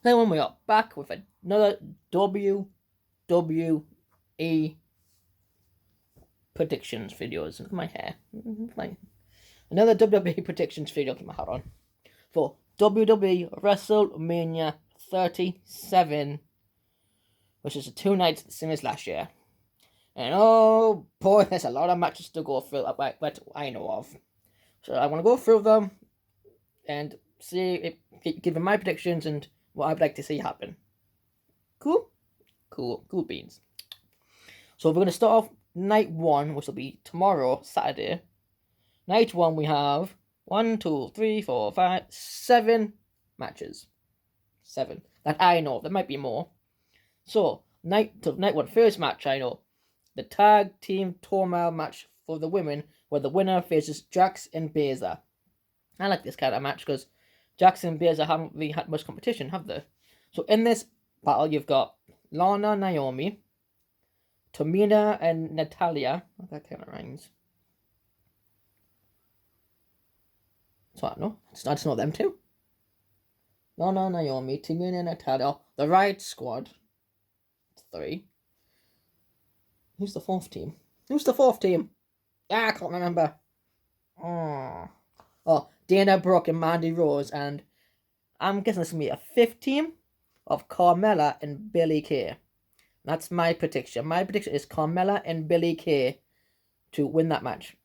Then when we are back with another WWE predictions videos. Look at my hair. Another WWE predictions video. Keep my hat on. For WWE WrestleMania 37, which is 2 nights, the same as last year. And oh boy, there's a lot of matches to go through that I know of. So I want to go through them and see if give my predictions and what I'd like to see happen. Cool beans. So we're going to start off night 1, which will be tomorrow, Saturday. Night 1 we have 1, 2, 3, 4, 5, 7 matches. 7 that I know of. There might be more. So night 1, first match I know. The tag team turmoil match for the women, where the winner faces Jax and Baszler. I like this kind of match because Jax and Baszler haven't really had much competition, have they? So in this battle, you've got Lana, Naomi, Tamina, and Natalia. That kind of rhymes. So I don't know. I just know them two. Lana, Naomi, Tamina, Natalia. The Riot Squad. 3. Who's the 4th team? I can't remember. Oh, Dana Brooke and Mandy Rose, and I'm guessing this is going to be a 5th team of Carmella and Billie Kay. That's my prediction. My prediction is Carmella and Billie Kay to win that match.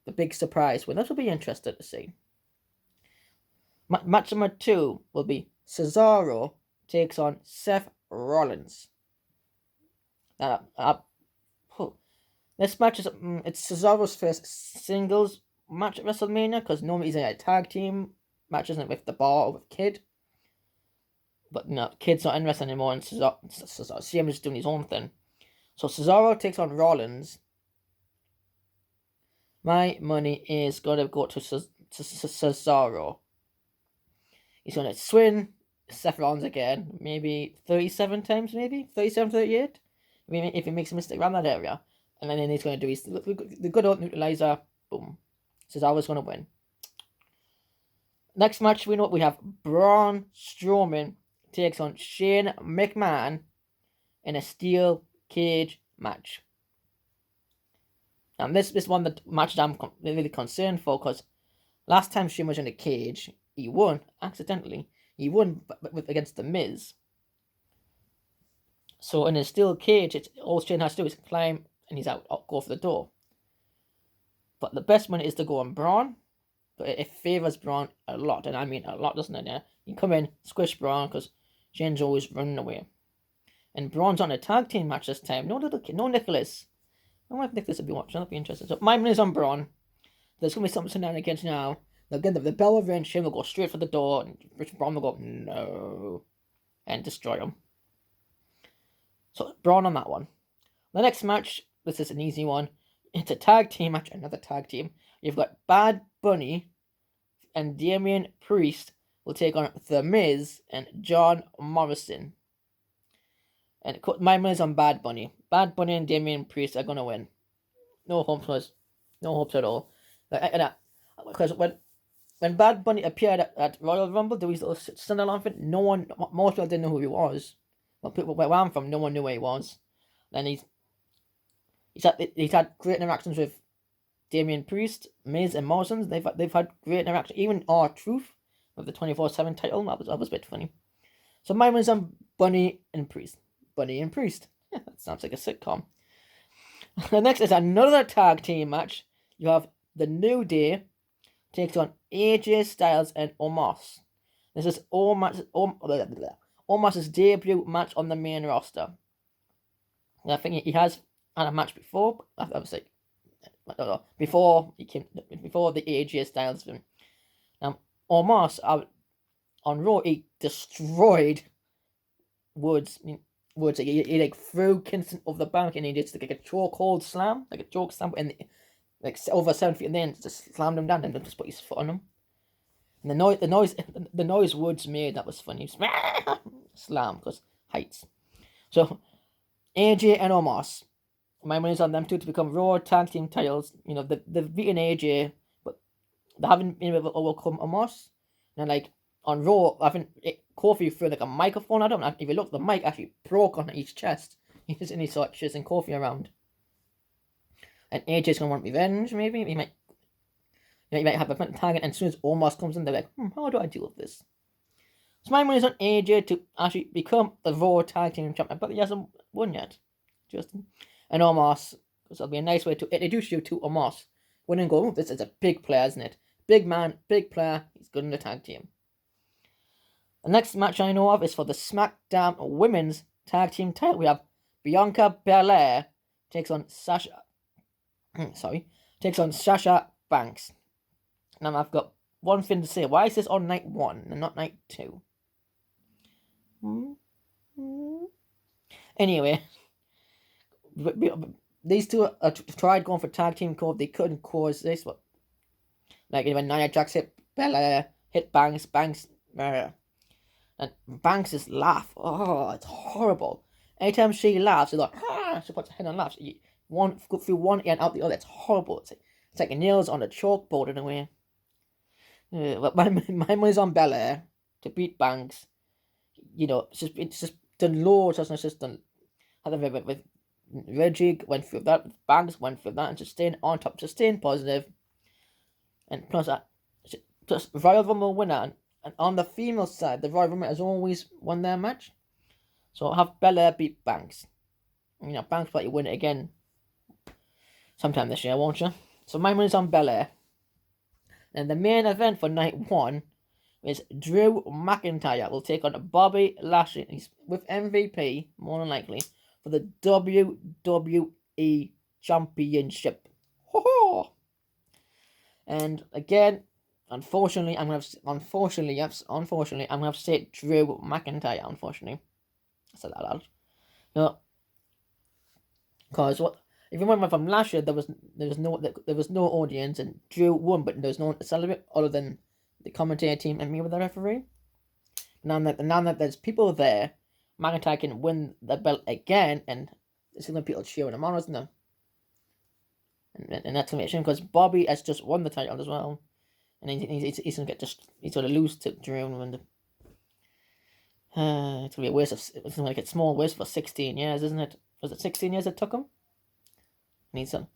The big surprise win. That will be interesting to see. Match number 2 will be Cesaro takes on Seth Rollins. This match is it's Cesaro's first singles match at WrestleMania, because normally he's in a tag team match, isn't it, with the Bar or with Kid. But no, Kid's not in wrestling anymore, and Cesaro is doing his own thing. So Cesaro takes on Rollins. My money is going to go to Cesaro. He's going to swing Seth Rollins again, maybe 37 times, 37, 38. If he makes a mistake around that area. And then he's going to do the good old neutralizer. Boom. Cesaro's going to win. Next match, we have Braun Strowman takes on Shane McMahon in a steel cage match. And this one the match that I'm really concerned for, because last time Shane was in a cage, he won accidentally. He won against The Miz. So in a steel cage, all Shane has to do is climb and he's out, go for the door. But the best one is to go on Braun. But it favours Braun a lot, and I mean a lot, doesn't it? Yeah? You come in, squish Braun, because Shane's always running away. And Braun's on a tag team match this time. No little kid, no Nicholas. I wonder if Nicholas will be watching. That'll be interesting. So my money is on Braun. There's going to be something against now. They'll get the bell will ring, Shane will go straight for the door, and Braun will go, no, and destroy him. So Braun on that one. The next match, this is an easy one. It's a tag team match, another tag team. You've got Bad Bunny and Damian Priest will take on The Miz and John Morrison. And my money's on Bad Bunny. Bad Bunny and Damian Priest are going to win. No hopes at all. Because when Bad Bunny appeared at Royal Rumble, there was a little standalone thing. Most people didn't know who he was. Well, people where I'm from, no one knew where he was. Then he's had great interactions with Damian Priest, Miz, and Morrison. They've had great interaction. Even R-Truth with the 24/7 title. That was a bit funny. So my one's on Bunny and Priest. Bunny and Priest. Yeah, that sounds like a sitcom. The next is another tag team match. You have The New Day takes on AJ Styles and Omos. This is Omos's debut match on the main roster. I think he has had a match before. Obviously, before the AJ Styles film. Omos on Raw, he destroyed Woods. He like threw Kingston over the bank, and he did like a chokehold slam, like a choke slam, and like over 7 feet, and then just slammed him down, and then just put his foot on him. And the noise Woods made, that was funny. Slam, because heights. So AJ and Omos, my money's on them two to become Raw Tag Team titles. You know, they've beaten AJ, but they haven't been able to overcome Omos. And like on Raw, I think Kofi threw like a microphone. I don't know if you look, the mic actually broke on each chest. And he started chasing Kofi around. And AJ's gonna want revenge, maybe. He might have a target, and as soon as Omos comes in, they're like, how do I deal with this? So my money's on AJ to actually become the Raw Tag Team Champion, but he hasn't won yet, Justin. And Omos, because it'll be a nice way to introduce you to Omos. Winning and go, this is a big player, isn't it? Big man, big player, he's good in the tag team. The next match I know of is for the SmackDown Women's Tag Team title. We have Bianca Belair takes on Sasha Banks. Now I've got one thing to say. Why is this on night 1 and not night 2? Anyway, these two tried going for tag team code. They couldn't cause this. But like when Nia Jax hit Belair, hit Banks, and Banks' laugh. Oh, it's horrible. Anytime she laughs, it's like, she puts her head on laughs. Go through one ear and out the other. It's horrible. It's like nails on a chalkboard in a way. But my money's on Belair to beat Banks. It's just done loads. It's just done. With Reggie went through that. With Banks went through that, and just staying on top, just staying positive. And plus that, just Royal Rumble winner. And on the female side, the Royal Rumble has always won their match. So I'll have Belair beat Banks. Banks probably win it again sometime this year, won't you? So my money's on Belair. And the main event for night 1 is Drew McIntyre will take on Bobby Lashley. He's with MVP, more than likely, for the WWE Championship. Ho-ho! And again, unfortunately, I'm gonna have to say Drew McIntyre. Unfortunately, I said that loud. No, because if you remember from last year, there was no audience, and Drew won, but there was no one to celebrate other than the commentator team and me with the referee. Now that there's people there, McIntyre can win the belt again, and there's gonna be people cheering him on, isn't there? And that's gonna be a shame because Bobby has just won the title as well, and he's gonna lose to Drew and win the. It's gonna be a waste of. It's gonna get small waste for 16 years, isn't it? Was it 16 years it took him? Needs some.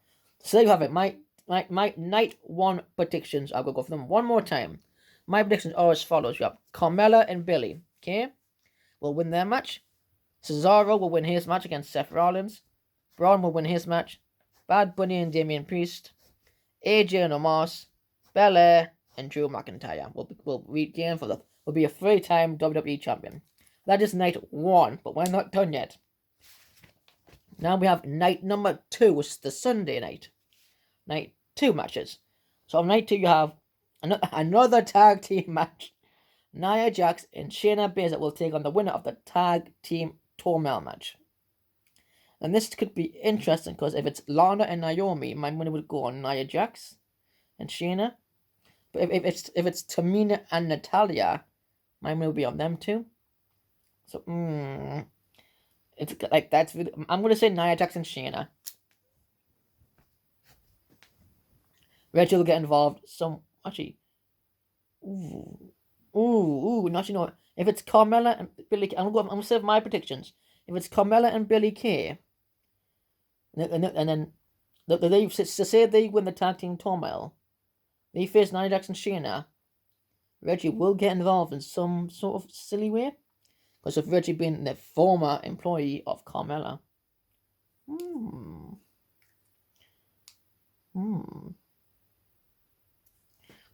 So there you have it. My night 1 predictions. I'll go for them one more time. My predictions are as follows. You have Carmella and Billie. Okay, will win their match. Cesaro will win his match against Seth Rollins. Braun will win his match. Bad Bunny and Damian Priest. AJ and Omos. Belair and Drew McIntyre will regain will be a 3-time WWE champion. That is night 1, but we're not done yet. Now we have night number 2, which is the Sunday night. Night 2 matches. So on night 2 you have another tag team match. Nia Jax and Shayna Baszler will take on the winner of the tag team Tormel match. And this could be interesting because if it's Lana and Naomi, my money would go on Nia Jax and Shayna. But if it's Tamina and Natalia, my money would be on them too. So it's like that's really, I'm gonna say Nia Jax and Shayna. Reggie will get involved. Actually, not if it's Carmella and Billie, I'm gonna say my predictions. If it's Carmella and Billie Kay, and then they say they win the tag team turmoil, they face Nia Jax and Shayna. Reggie will get involved in some sort of silly way. Because of Reggie being the former employee of Carmella. No, I'm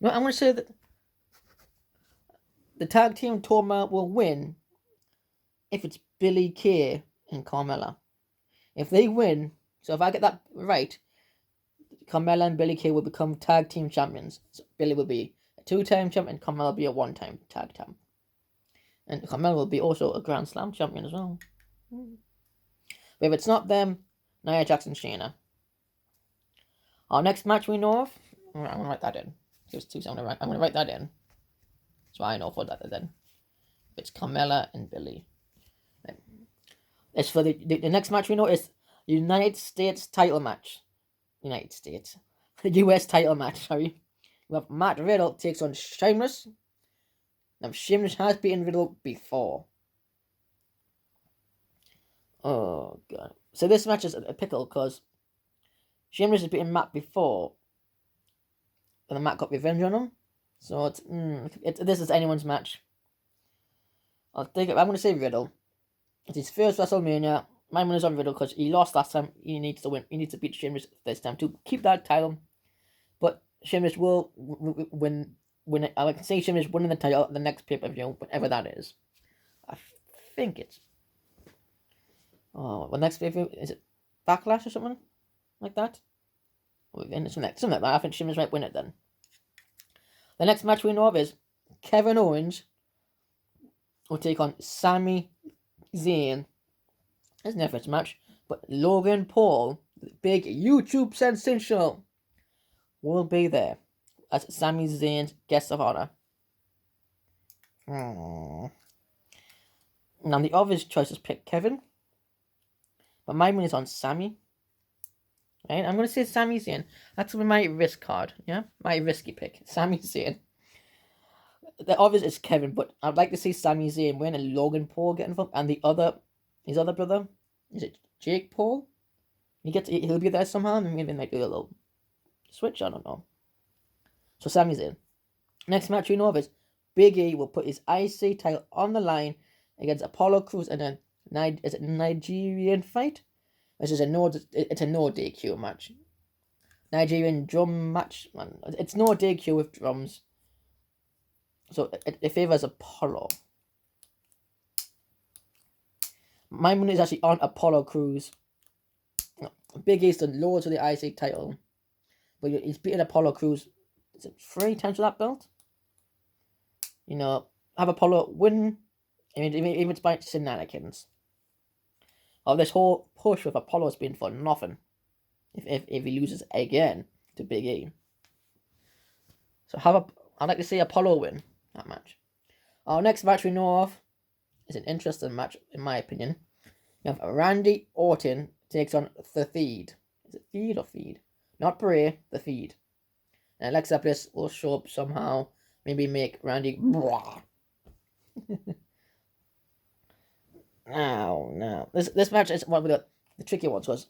going to say that the tag team Torma will win if it's Billie Kay and Carmella. If they win, so if I get that right, Carmella and Billie Kay will become tag team champions. So Billie will be a 2-time champion, and Carmella will be a 1-time tag champion. And Carmella will be also a Grand Slam champion as well. But if it's not them, Nia Jax and Shayna. Our next match we know of, I'm going to write that in. There's 2 I'm going to write that in. So I know for that then. It's Carmella and Billie. As for the next match we know is United States title match. United States. The US title match, sorry. We have Matt Riddle takes on Sheamus. Now, Sheamus has beaten Riddle before. Oh, God. So this match is a pickle, because Sheamus has beaten Matt before, and then Matt got revenge on him. So this is anyone's match. I'll take it. I'm going to say Riddle. It's his first WrestleMania. My money's on Riddle because he lost last time. He needs to win. He needs to beat Sheamus this time to keep that title. But Sheamus will win. I can say Sheamus winning the title at the next pay-per-view, whatever that is. I think it's... Oh, the next pay-per-view, is it Backlash or something like that? It's something like that. I think Sheamus might win it then. The next match we know of is Kevin Owens will take on Sami Zyan. It's their first match, but Logan Paul, the big YouTube sensation, will be there as Sami Zayn's guest of honor. Now the obvious choices pick Kevin, but my money's on Sami. Right, I'm going to say Sami Zayn. That's my risk card, yeah? My risky pick, Sami Zayn. The obvious is Kevin, but I'd like to see Sami Zayn win and Logan Paul get involved. And his other brother, is it Jake Paul? He'll be there somehow. Maybe they might do a little switch, I don't know. So Sami Zayn. Next match we know of is Big E will put his IC title on the line against Apollo Crews in a Nigerian fight. It's a no DQ match. Nigerian drum match. Man. It's no DQ with drums. So it favours Apollo. My money is actually on Apollo Crews. Big E's done loads of the IC title. But he's beaten Apollo Crews, is it 3 times with that belt? You know, have Apollo win. I mean, even it's by shenanigans. Oh, this whole push with Apollo's been for nothing. If he loses again to Big E. So I'd like to see Apollo win that match. Our next match we know of is an interesting match, in my opinion. You have Randy Orton takes on The Fiend. Is it Fiend or Feed? Not Bray, The Fiend. And Alexa Bliss will show up somehow. Maybe make Randy... Now. This match is one of the tricky ones, because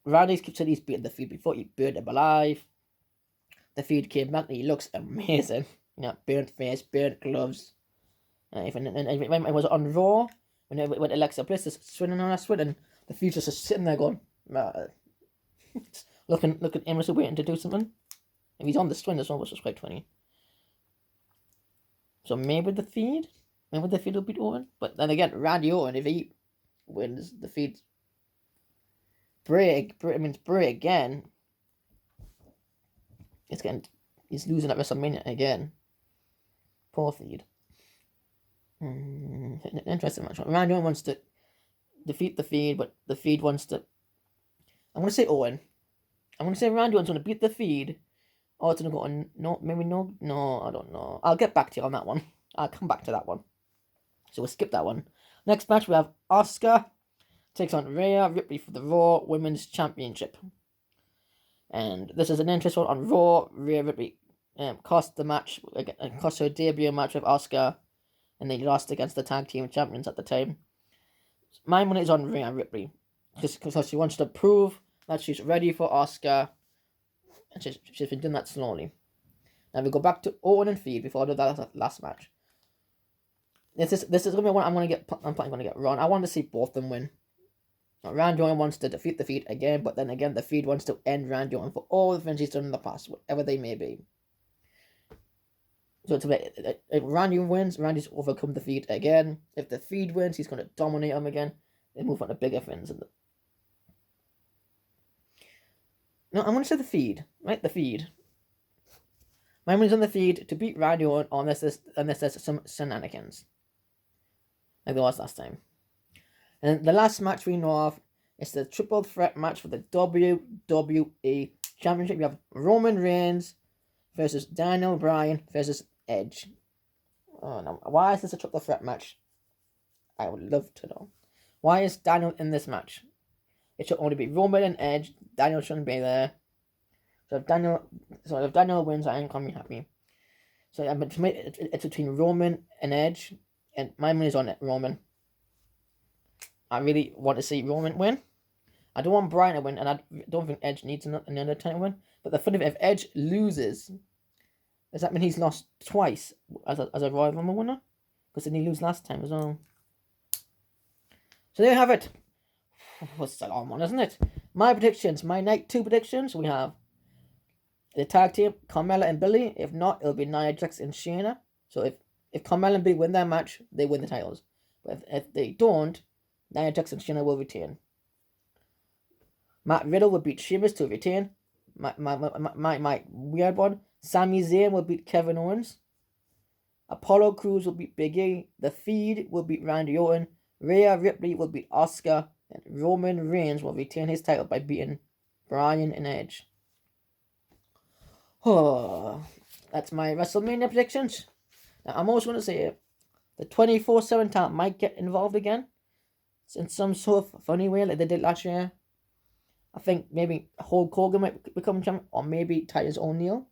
Randy's said he's beaten The Fiend before. He burned him alive. The Fiend came back and he looks amazing. You know, burnt face, burnt gloves. Even it was on Raw, when Alexa Bliss is swinging on her swing, and The Fiend's just sitting there going, looking aimlessly waiting to do something. If he's on the swing as well, which was quite funny. So maybe The Fiend will beat Orton. But then again, Randy Orton, if he wins, The Fiend Bray again. He's losing at WrestleMania again. Poor Fiend. Interesting match. Randy Orton wants to defeat The Fiend, but The Fiend wants to... I'm going to say Owen. I'm going to say Randy Orton's going to beat The Fiend. Orton's going to go on... No, I don't know. I'll get back to you on that one. I'll come back to that one. So we'll skip that one. Next match we have Asuka takes on Rhea Ripley for the Raw Women's Championship. And this is an interesting one on Raw. Rhea Ripley cost her debut match with Asuka, and they lost against the tag team champions at the time. My money is on Rhea Ripley, just because she wants to prove that she's ready for Asuka, and she's been doing that slowly. Now we go back to Orton and Fiend before I do that last match. This is gonna be one I'm probably gonna get wrong. I want to see both of them win. Randy Orton wants to defeat The Fiend again, but then again, The Fiend wants to end Randy Orton for all the things he's done in the past, whatever they may be. So if Randy wins, Randy's overcome The Fiend again. If The Fiend wins, he's going to dominate him again. They move on to bigger things. No, I'm going to say The Fiend, right? The Fiend. My money's on The Fiend to beat Randy Orton unless there's some shenanigans, like there was last time. And the last match we know of is the triple threat match for the WWE Championship. We have Roman Reigns versus Daniel Bryan versus Edge. Oh no! Why is this a triple threat match? I would love to know. Why is Daniel in this match? It should only be Roman and Edge. Daniel shouldn't be there. So if Daniel wins, I ain't gonna be happy. So for me, it's between Roman and Edge, and my money's on it, Roman. I really want to see Roman win. I don't want Bryan to win, and I don't think Edge needs another title win. But the funny thing, if Edge loses, does that mean he's lost twice as a Royal Rumble winner? Because didn't he lose last time as well? So there you have it. What's a long one, isn't it? My predictions, my night 2 predictions. We have the tag team, Carmella and Billie. If not, it'll be Nia Jax and Shayne. So if Carmella and Billie win their match, they win the titles. But if they don't, Nia Jax and Shayne will retain. Riddle will beat Sheamus to retain. My weird one. Sami Zyan will beat Kevin Owens. Apollo Crews will beat Big E. The Fiend will beat Randy Orton. Rhea Ripley will beat Asuka. And Roman Reigns will retain his title by beating Bryan and Edge. Oh, that's my WrestleMania predictions. Now, I'm also going to say the 24/7 talent might get involved again. It's in some sort of funny way like they did last year. I think maybe Hulk Hogan might become champion, or maybe Titus O'Neil.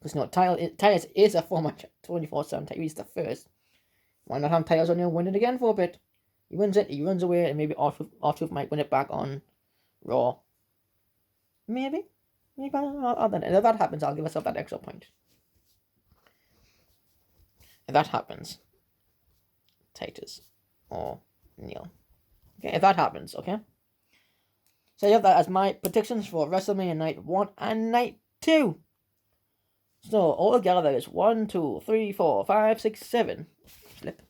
Because Titus is a former 24/7 title. He's the first. Why not have Titus O'Neil win it again for a bit? He wins it, he runs away, and maybe R-Truth might win it back on Raw. Maybe. If that happens, I'll give myself that extra point. If that happens, Titus or Neil. Okay, if that happens, okay? So you have that as my predictions for WrestleMania Night 1 and Night 2. So altogether there is 1, 2, 3, 4, 5, 6, 7. Flip.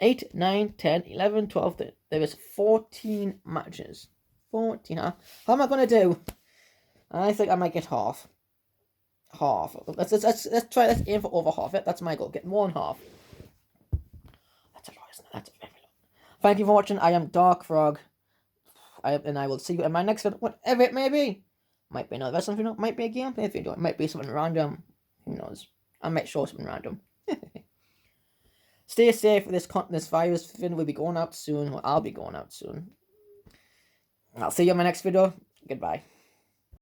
8, 9, 10, 11, 12. There is 14 matches. 14. How am I going to do? I think I might get half. Half. Let's try. Let's aim for over half. That's my goal. Get more than half. That's a lot, isn't it? That's very lot. Thank you for watching. I am Dark Frog. And I will see you in my next video, whatever it may be. Might be another wrestling video. Might be a gameplay video. It might be something random. Who knows? I might show something random. Stay safe. This virus thing will be going out soon. Well, I'll be going out soon. I'll see you in my next video. Goodbye.